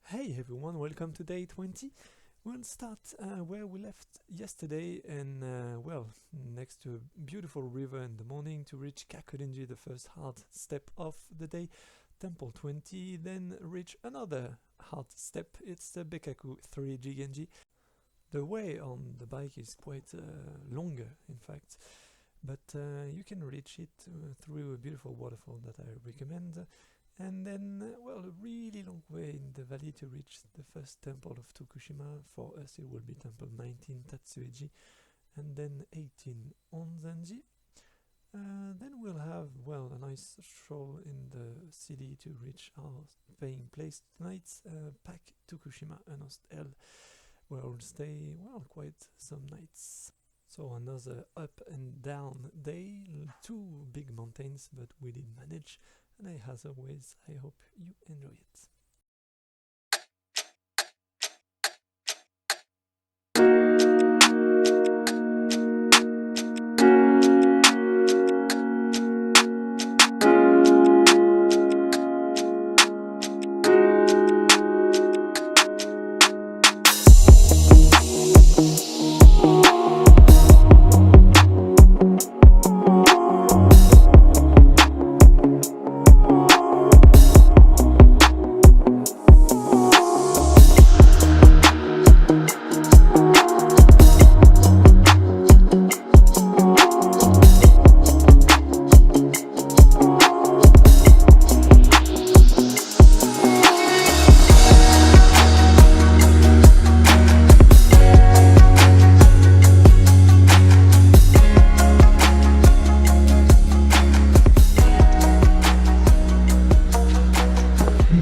Hey everyone, welcome to day 20. We'll start where we left yesterday and next to a beautiful river in the morning to reach Kakurinji, the first hard step of the day. Temple 20, then reach another hard step, it's the Bekaku 3 Jigenji. The way on the bike is quite longer in fact, but you can reach it through a beautiful waterfall that I recommend. And then, a really long way in the valley to reach the first temple of Tokushima. For us it will be temple 19 Tatsueji and then 18 Onzenji. Then we'll have, a nice stroll in the city to reach our staying place tonight, Pak Tokushima Enost L, where we'll stay, quite some nights. So another up and down day, two big mountains, but we did manage. And as always, I hope you enjoy it.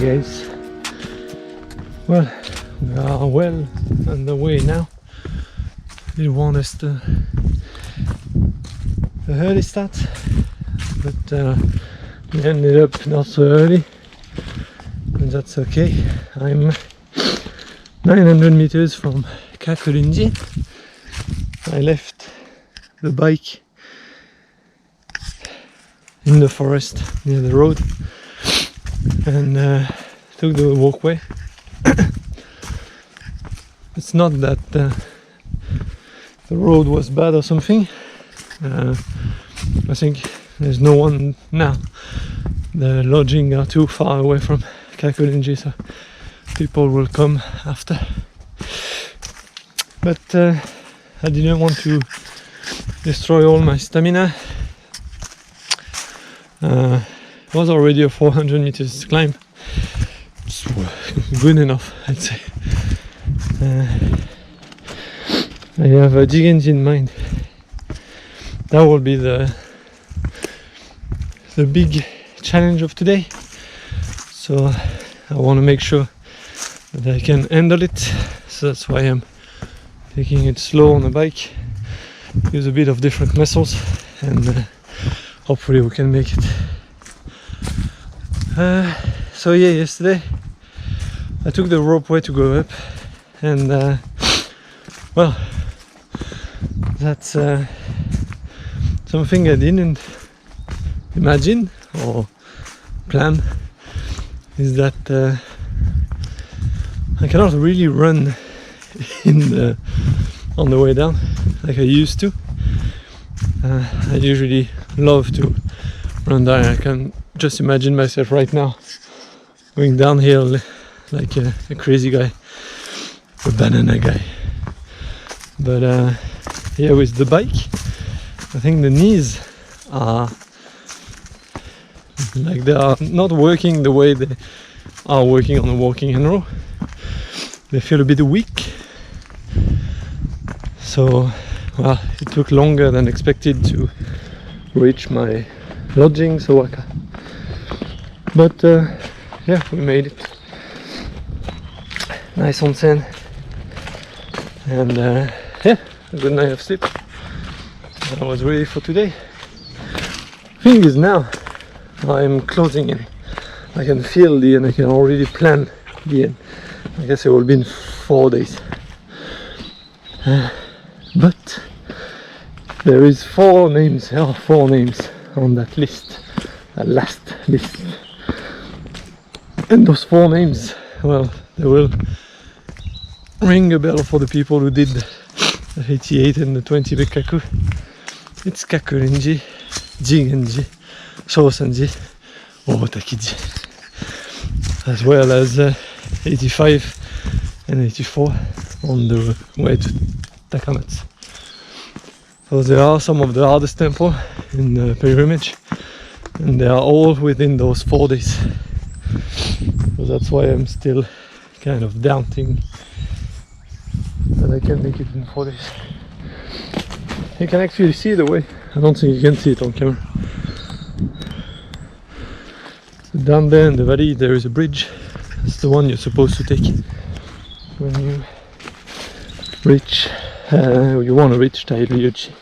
Guys, we are well on the way now. They want us to a early start, but we ended up not so early, and that's okay. I'm 900 meters from Kakurinji. I left the bike in the forest near the road and took the walkway. It's not that the road was bad or something. I think there's no one now. The lodging are too far away from Kakurinji, so people will come after. But I didn't want to destroy all my stamina. It was already a 400 meters climb. It's good enough, I'd say. I have a Jigenji in mind. That will be the big challenge of today. So I want to make sure that I can handle it. So that's why I'm taking it slow on the bike. Use a bit of different muscles, and hopefully we can make it. So yeah, yesterday I took the ropeway to go up, and that's something I didn't imagine or plan, is that I cannot really run on the way down like I used to. I usually love to run down. I can just imagine myself right now going downhill like a crazy guy, a banana guy. But yeah, with the bike, I think the knees are like they are not working the way they are working on a walking and row. They feel a bit weak. So it took longer than expected to reach my lodging, so but yeah, we made it. Nice onsen, and yeah, a good night of sleep. I was ready for today. Thing is, now I'm closing in. I can feel the end. I can already plan the end. I guess it will be in 4 days. But there is four names on that list, that last list, and those 4 names well, they will ring a bell for the people who did the 88 and the 20 Bekkaku. It's Kakurenji, Jigenji, Shosanji, Otakiji, as well as 85 and 84 on the way to Takamatsu. So there are some of the hardest temple in the pilgrimage, and they are all within those 4 days. So that's why I'm still kind of doubting that I can make it in 4 days. You can actually see the way. I don't think you can see it on camera. So down there in the valley there is a bridge. That's the one you're supposed to take when you reach, you want to reach Tairiyuchi.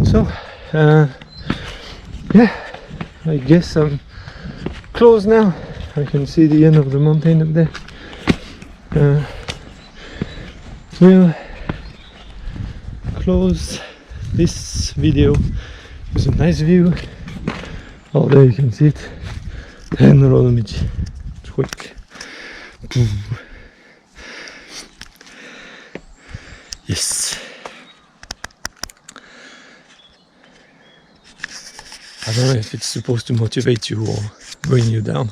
So, yeah, I guess I'm close now. I can see the end of the mountain up there. We'll close this video with a nice view. Oh, there you can see it. And the road it's quick. Yes. I don't know if it's supposed to motivate you or bring you down.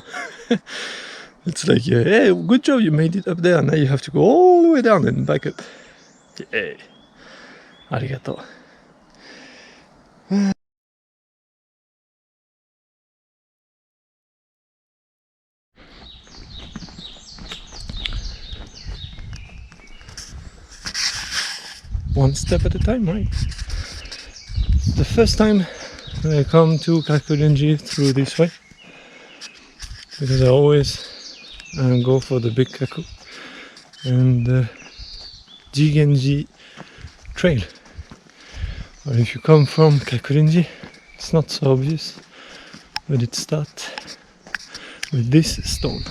It's like, hey, good job, you made it up there. Now you have to go all the way down and back up. Yay. Arigato. One step at a time, right? The first time I come to Kakurenji through this way, because I always go for the big Kaku and the Jigenji trail. Or if you come from Kakurenji, it's not so obvious, but it starts with this stone.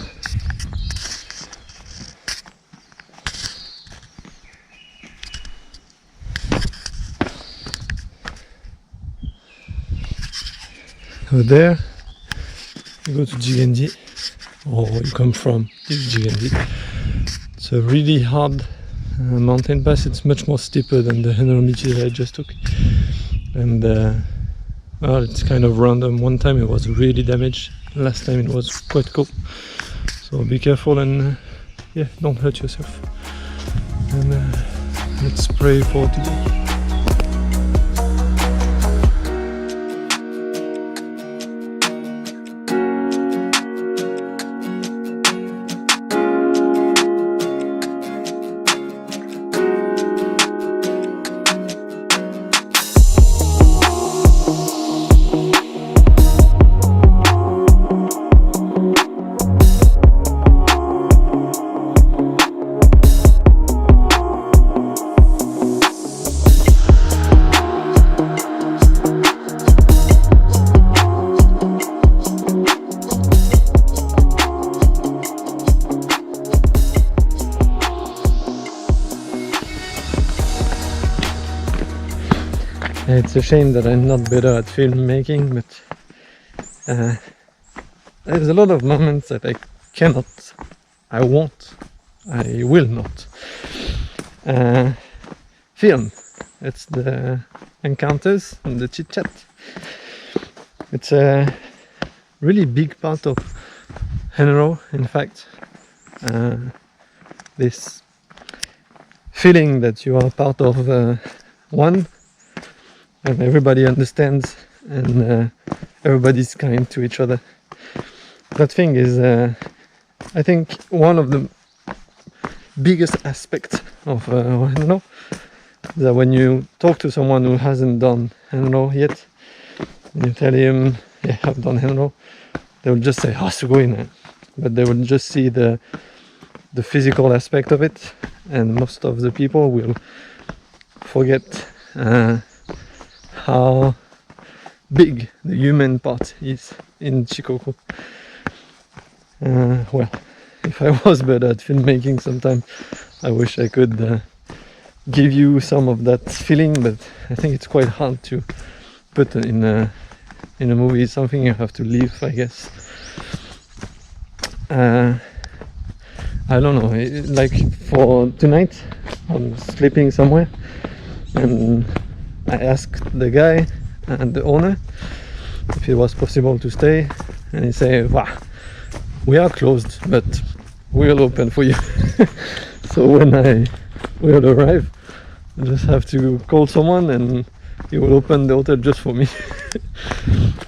So there you go to Jigenji, or you come from Jigenji. It's a really hard mountain pass. It's much more steeper than the Henromichi that I just took, and well, it's kind of random. One time it was really damaged, last time it was quite cool. So be careful and yeah, don't hurt yourself. And let's pray for today. It's a shame that I'm not better at filmmaking, but there's a lot of moments that I cannot, I won't, I will not film. It's the encounters and the chit chat. It's a really big part of Henro, in fact. This feeling that you are part of one, and everybody understands, and everybody's kind to each other. That thing is, I think, one of the biggest aspects of Henro, that when you talk to someone who hasn't done Henro yet, and you tell him, yeah, I've done Henro, they will just say, Sugoi, but they will just see the physical aspect of it, and most of the people will forget how big the human part is in Shikoku. Well, if I was better at filmmaking sometime, I wish I could give you some of that feeling, but I think it's quite hard to put in a movie. It's something you have to live, I guess. I don't know, like for tonight I'm sleeping somewhere, and I asked the guy and the owner if it was possible to stay, and he said, wow, we are closed, but we'll open for you. So when I will arrive, I just have to call someone and he will open the hotel just for me.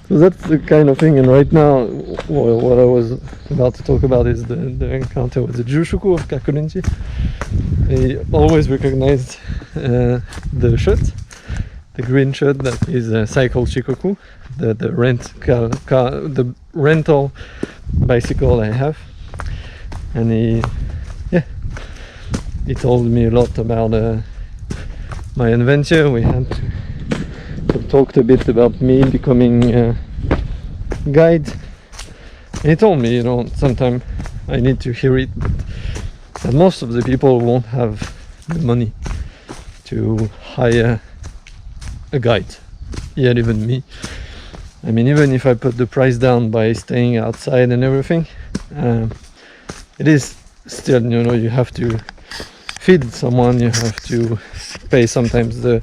So that's the kind of thing. And right now what I was about to talk about is the encounter with the Jushuku of Kakurenji. He always recognized the shirt, the green shirt that is Cycle Shikoku, the the rental bicycle I have. And he told me a lot about my adventure. We had talked a bit about me becoming a guide. And he told me, sometimes I need to hear it, but that most of the people won't have the money to hire a guide, yet even me. I mean, even if I put the price down by staying outside and everything, it is still, you have to feed someone, you have to pay sometimes the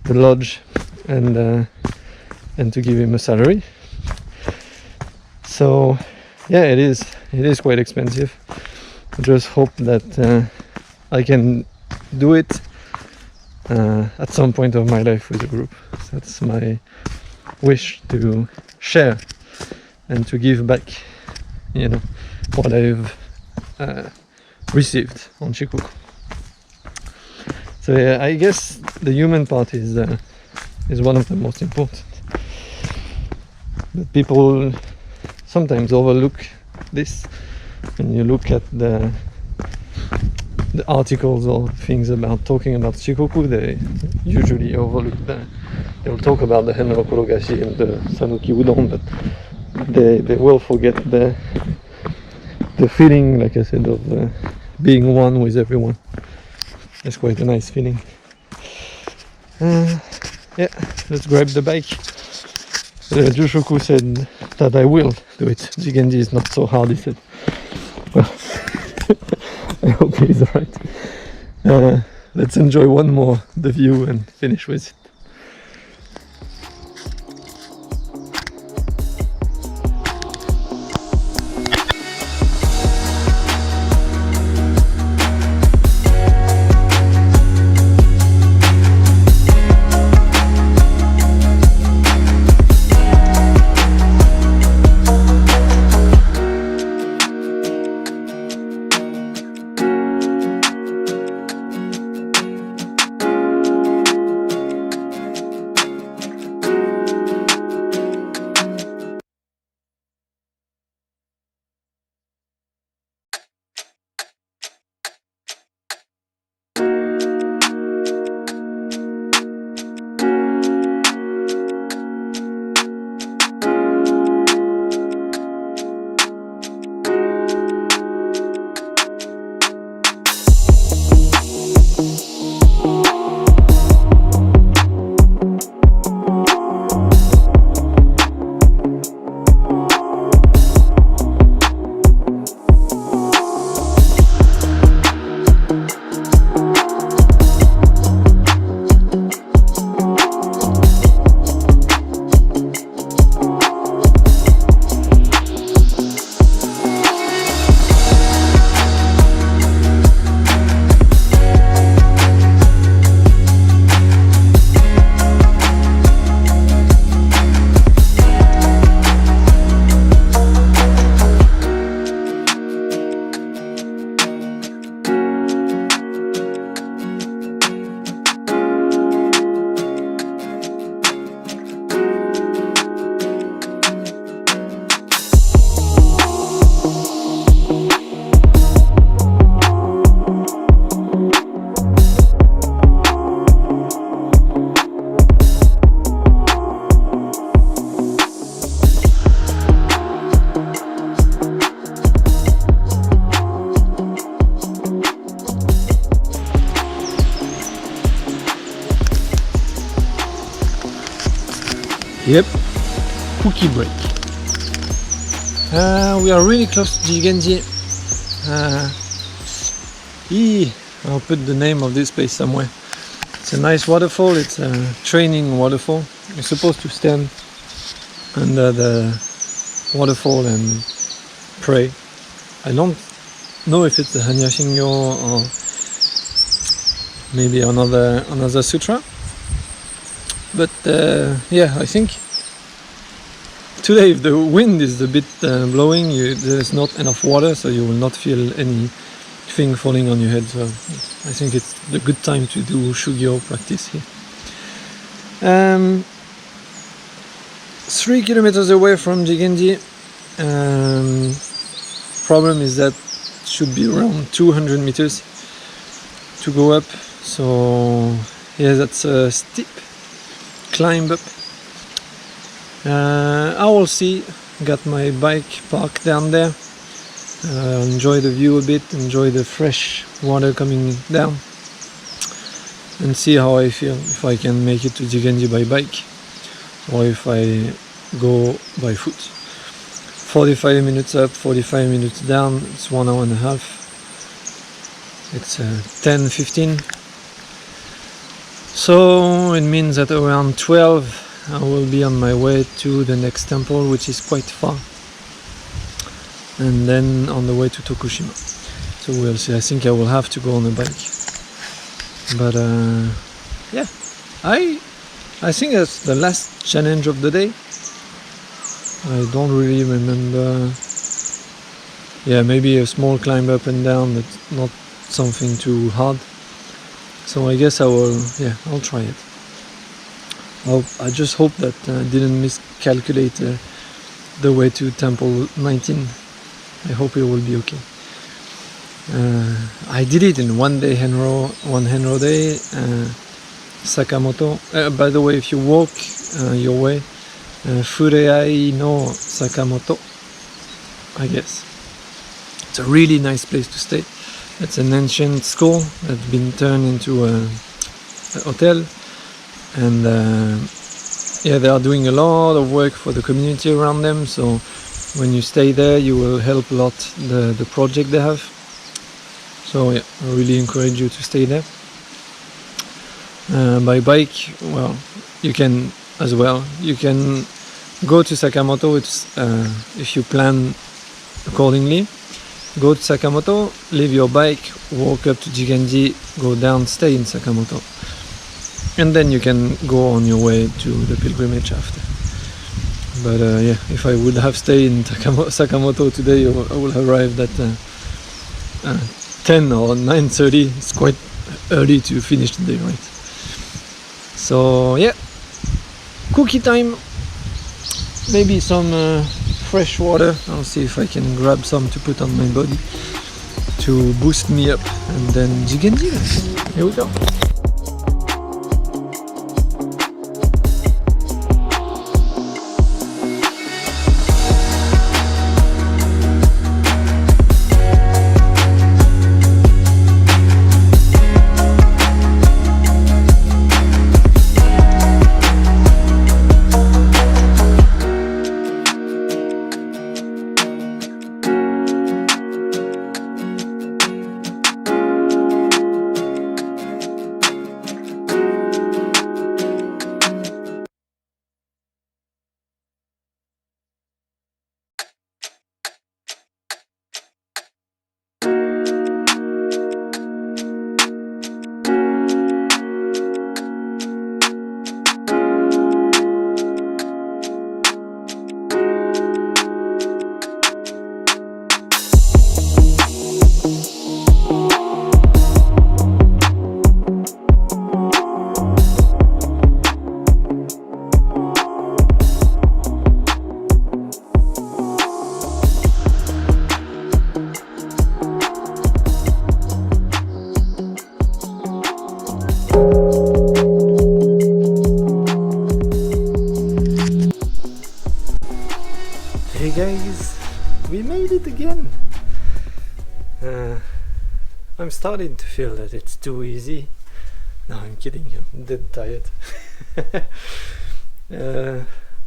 lodge and to give him a salary. So yeah, it is quite expensive. I just hope that I can do it at some point of my life with a group. That's my wish, to share and to give back, what I've received on Shikoku. So yeah, I guess the human part is one of the most important. But people sometimes overlook this. When you look at the articles or things about talking about Shikoku, they usually overlook they'll talk about the Henro Korogashi and the Sanuki Udon, but they will forget the feeling, like I said, of being one with everyone. It's quite a nice feeling. Yeah, let's grab the bike. Jushoku said that I will do it. Jigenji is not so hard, he said. Well, I hope he's right. Let's enjoy one more, the view, and finish with it. Yep, cookie break. We are really close to Jigenji. I'll put the name of this place somewhere. It's a nice waterfall. It's a training waterfall. You're supposed to stand under the waterfall and pray. I don't know if it's the Hanyashingyo or maybe another sutra, but yeah, I think today if the wind is a bit blowing, there's not enough water, so you will not feel anything falling on your head. So I think it's a good time to do Shugyo practice here. 3 kilometers away from Jigenji. Problem is that it should be around 200 meters to go up. So yeah, that's a steep climb up. I will see. Got my bike parked down there. Enjoy the view a bit, enjoy the fresh water coming down, and see how I feel, if I can make it to Jigenji by bike or if I go by foot. 45 minutes up, 45 minutes down, it's 1 hour and a half. It's 10:15. So it means that around 12 I will be on my way to the next temple, which is quite far, and then on the way to Tokushima. So we'll see. I think I will have to go on a bike, but yeah, I think that's the last challenge of the day. I don't really remember. Yeah, maybe a small climb up and down, but not something too hard. So I guess I'll try it. I just hope that I didn't miscalculate the way to Temple 19. I hope it will be okay. I did it in one Henro day, Sakamoto. By the way, if you walk your way, Fureai no Sakamoto, I guess. It's a really nice place to stay. It's an ancient school that's been turned into a hotel, and yeah, they are doing a lot of work for the community around them. So when you stay there, you will help a lot the project they have. So yeah, I really encourage you to stay there. By bike, well, you can as well. You can go to Sakamoto. It's if you plan accordingly. Go to Sakamoto, leave your bike, walk up to Jigenji, go down, stay in Sakamoto, and then you can go on your way to the pilgrimage after. But yeah, if I would have stayed in Sakamoto today, I would have arrived at 10 or 9:30. It's quite early to finish the day, right? So yeah, cookie time. Maybe some fresh water. I'll see if I can grab some to put on my body to boost me up, and then Jigenji. Here we go. Hey guys, we made it again. I'm starting to feel that it's too easy. No, I'm kidding, I'm dead tired.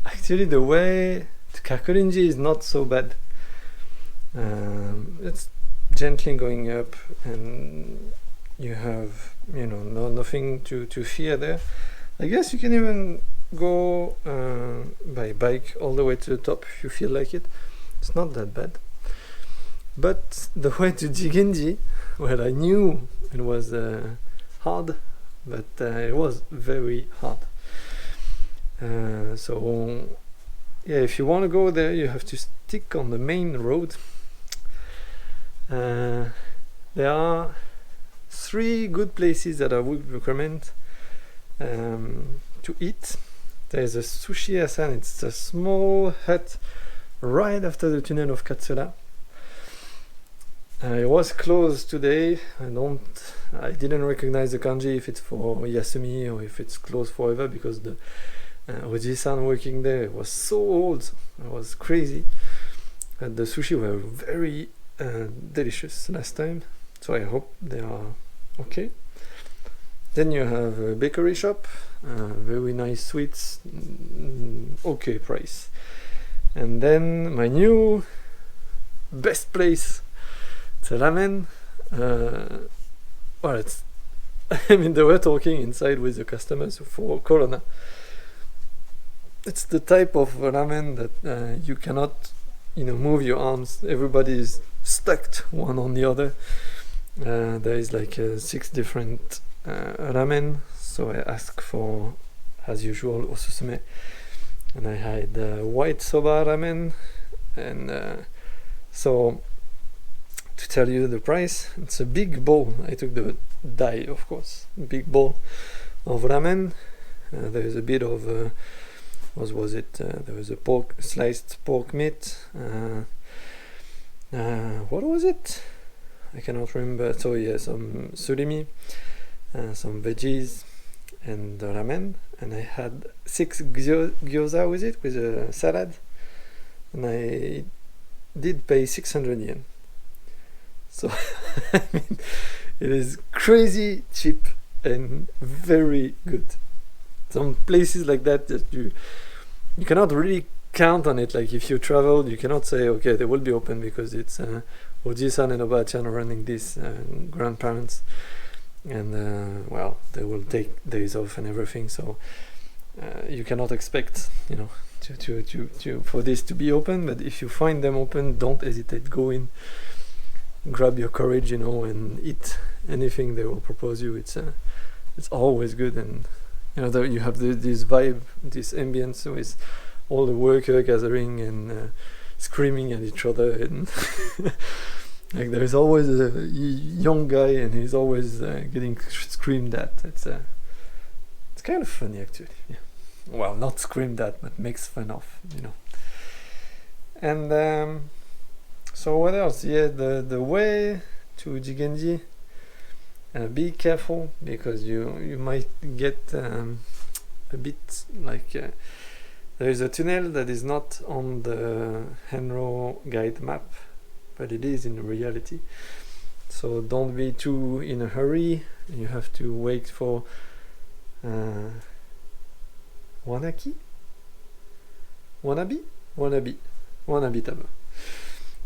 Actually, the way to Kakurinji is not so bad. It's gently going up, and you have, you know, nothing to fear there. I guess you can even go by bike all the way to the top if you feel like it. It's not that bad. But the way to Jigenji, well, I knew it was hard, but it was very hard. So yeah, if you want to go there, you have to stick on the main road. There are 3 good places that I would recommend to eat. There's a Sushi Asan. It's a small hut right after the tunnel of Katsuura. It was closed today. I didn't recognize the kanji if it's for Yasumi or if it's closed forever, because the Oji-san working there was so old. It was crazy. And the sushi were very delicious last time, so I hope they are okay. Then you have a bakery shop, very nice sweets, okay price. And then my new best place, it's a ramen. Well, it's I mean, they were talking inside with the customers for Corona. It's the type of ramen that you cannot, you know, move your arms. Everybody is stacked one on the other. There is like 6 different ramen, so I asked for, as usual, osusume, and I had white soba ramen. And so to tell you the price, it's a big bowl. I took the dai, of course, big bowl of ramen. There is a bit of what was it? There was a sliced pork meat. What was it? I cannot remember. So yeah, some surimi, some veggies, and the ramen. And I had 6 gyoza with it, with a salad. And I did pay 600 yen. So I mean, it is crazy cheap and very good. Some places like that you cannot really count on it. Like if you travel, you cannot say, okay, they will be open because it's Oji-san and Oba-chan running this, grandparents, and well, they will take days off and everything. So you cannot expect, you know, to for this to be open. But if you find them open, don't hesitate. Go in, grab your courage, you know, and eat anything they will propose you. It's always good. And you know, you have this vibe, this ambience with all the worker gathering and screaming at each other, and like there is always a young guy and he's always getting screamed at. It's kind of funny actually. Yeah. Well, not screamed at, but makes fun of, you know. And so what else? Yeah, the way to Jigenji. Be careful, because you might get a bit like there is a tunnel that is not on the Henro guide map, but it is in reality. So don't be too in a hurry. You have to wait for Wanabi Taba,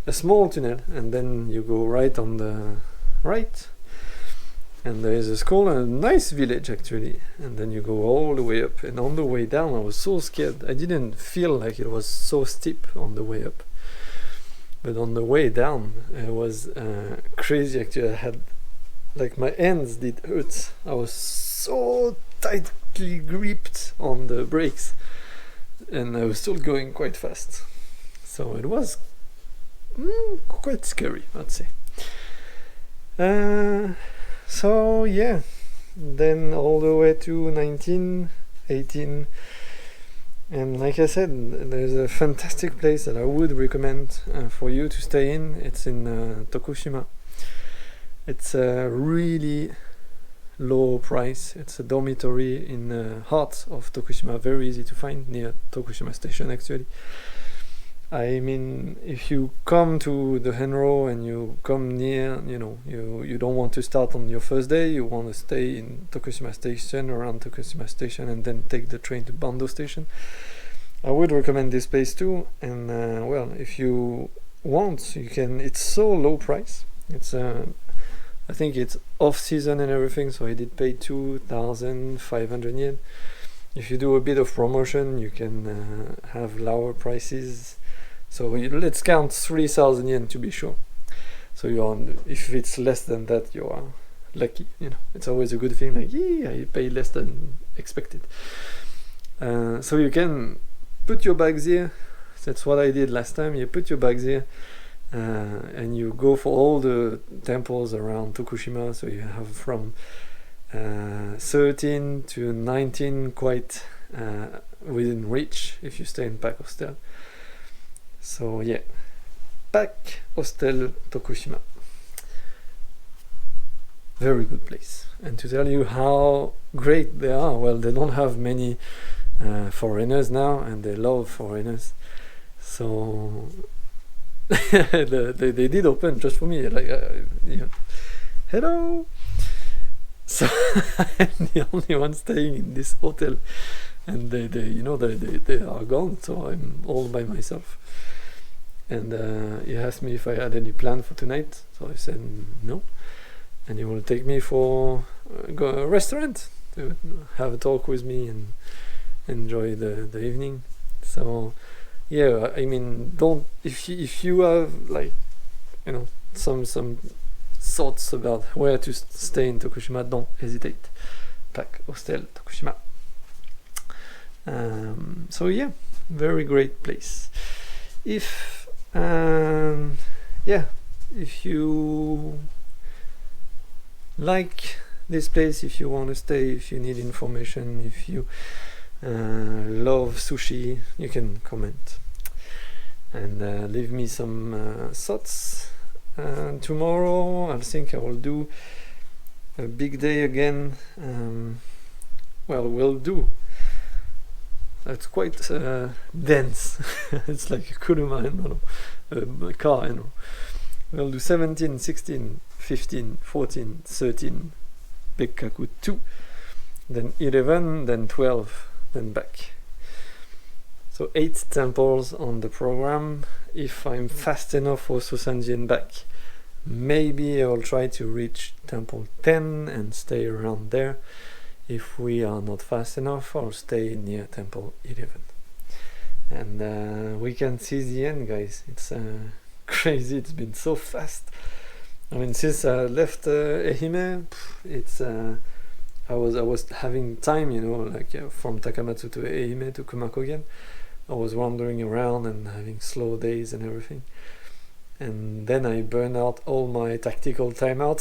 a small tunnel, and then you go right on the right. And there is a school and a nice village actually, and then you go all the way up. And on the way down I was so scared. I didn't feel like it was so steep on the way up, but on the way down it was crazy actually. I had, like, my hands did hurt. I was so tightly gripped on the brakes, and I was still going quite fast, so it was quite scary, I'd say. So yeah, then all the way to 19, 18, and like I said, there's a fantastic place that I would recommend for you to stay in. It's in Tokushima. It's a really low price. It's a dormitory in the heart of Tokushima, very easy to find, near Tokushima station actually. I mean, if you come to the Henro and you come near, you know, you don't want to start on your first day, you want to stay in Tokushima station, around Tokushima station, and then take the train to Bando station, I would recommend this place too. And well, if you want, you can. It's so low price. It's I think it's off season and everything, so I did pay 2,500 yen. If you do a bit of promotion, you can have lower prices. So let's count 3,000 yen to be sure. So you're on, if it's less than that, you are lucky. You know, it's always a good thing. Like, yeah, you pay less than expected. So you can put your bags here. That's what I did last time. You put your bags here. And you go for all the temples around Tokushima, so you have from 13 to 19 quite within reach if you stay in Pack Hostel. So yeah, Pack Hostel Tokushima, very good place. And to tell you how great they are, well, they don't have many foreigners now, and they love foreigners, so they did open just for me, like yeah. Hello. So I'm the only one staying in this hotel, and they are gone, so I'm all by myself. And he asked me if I had any plan for tonight, so I said no, and he will take me for go a restaurant to have a talk with me and enjoy the evening. So yeah, I mean, don't, if you have, like, you know, some thoughts about where to stay in Tokushima, don't hesitate. Pack Hostel Tokushima. So yeah, very great place. If if you like this place, if you want to stay, if you need information, if you love sushi, you can comment and leave me some thoughts. Tomorrow I think I will do a big day again. Well, we'll do, it's quite dense. It's like a kuruma, a car, you know. We'll do 17, 16, 15, 14, 13, Bekkaku 2, then 11, then 12, then back. So 8 temples on the program. If I'm fast enough for Sosanji and back, maybe I'll try to reach temple 10 and stay around there. If we are not fast enough, I'll stay near temple 11. And we can see the end, guys. It's crazy, it's been so fast. I mean, since I left Ehime, it's I was having time, you know, like from Takamatsu to Ehime to Kumakogen. I was wandering around and having slow days and everything. And then I burned out all my tactical timeout.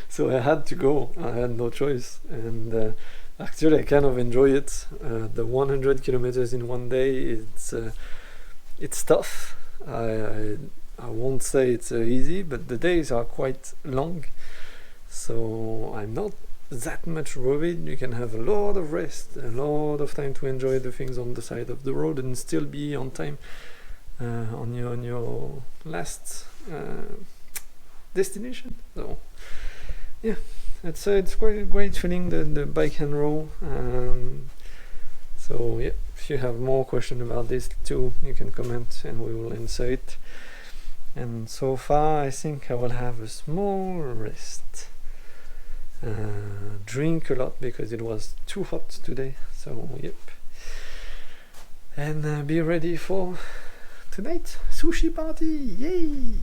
So I had to go. I had no choice. And actually I kind of enjoy it. The 100 kilometers in one day, it's tough. I won't say it's easy, but the days are quite long. So I'm not that much worried. You can have a lot of rest, a lot of time to enjoy the things on the side of the road and still be on time on your last destination. So yeah, it's quite a great feeling, the bike and roll. So yeah, if you have more questions about this too, you can comment and we will answer it. And so far I think I will have a small rest. Drink a lot because it was too hot today, so yep. And be ready for tonight, sushi party, yay!